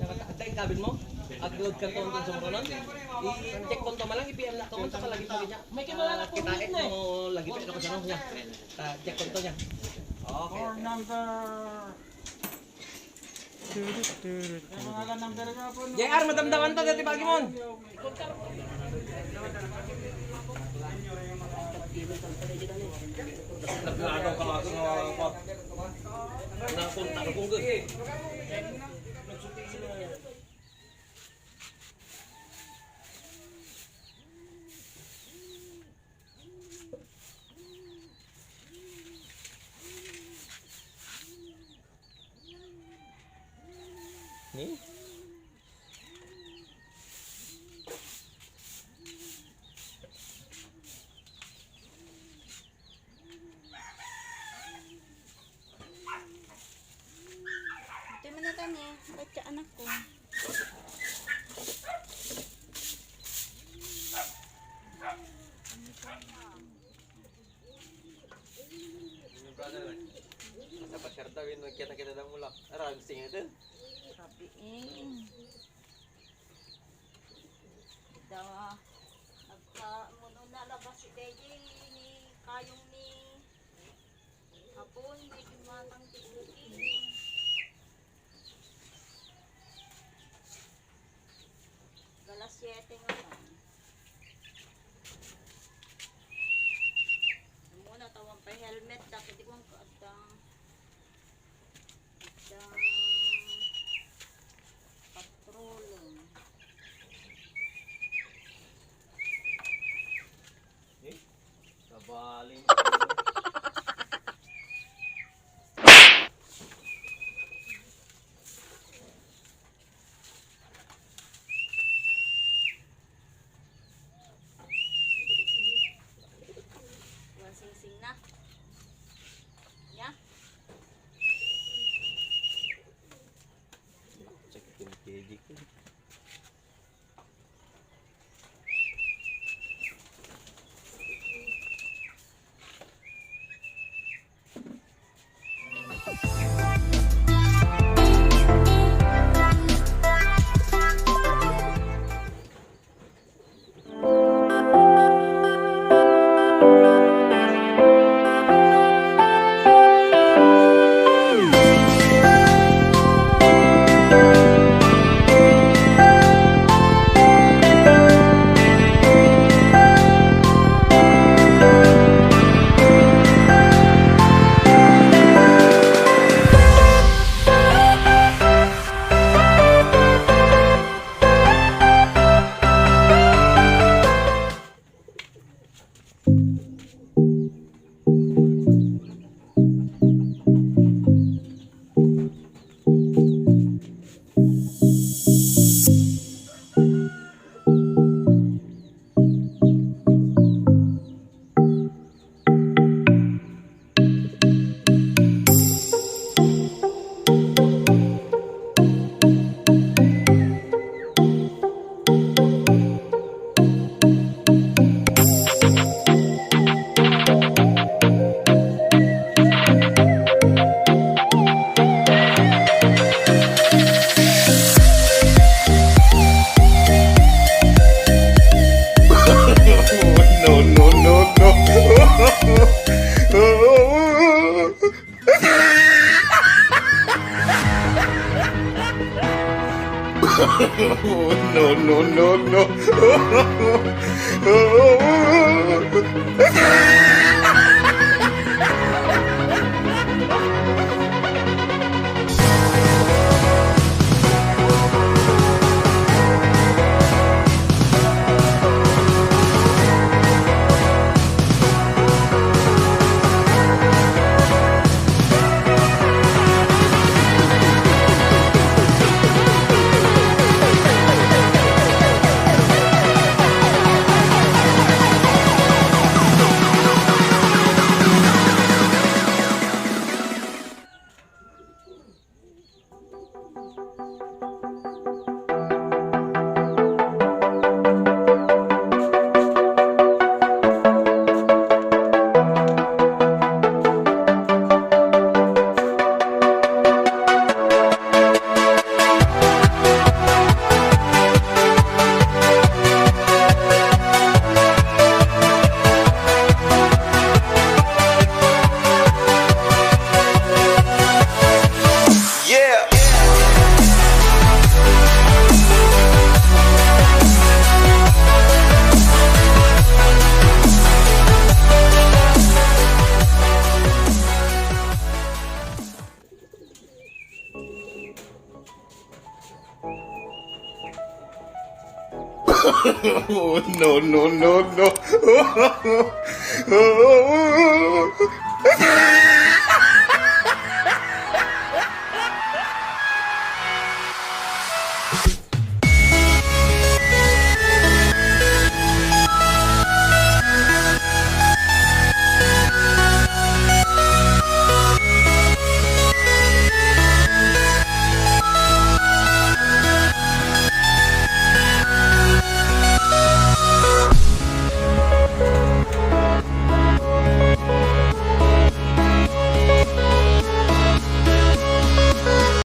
Nakakatayin kabin mo? Upload ka ito sa mga nun? I-check ko ito malang, i-PM na ito sa palagi pa rin niya. May kimalala ko rin na eh. Lagi pa ito sa niya. Check ko ito niya. Okay. Or number... JR, madamdaman ito dati bagi mo. Naglaagaw ka lang ako. Napunta na kung gano'n. Ni? Ito mo na tani, ba't ka anak ko? Sa pasyartawin, magkita-kita ng mulak. Arang singin ito. Sabi eh. Dawa. Muna nalabas si Deji ni kayong ni hapon, may kimatang tikukin. Galas 7 nga lang. Muna tawang pa helmet, dapat di ko ang kaadang patrolong. Kabaling. Sing-sing na. Ya. Sakit yung kejik. No, no, no, no.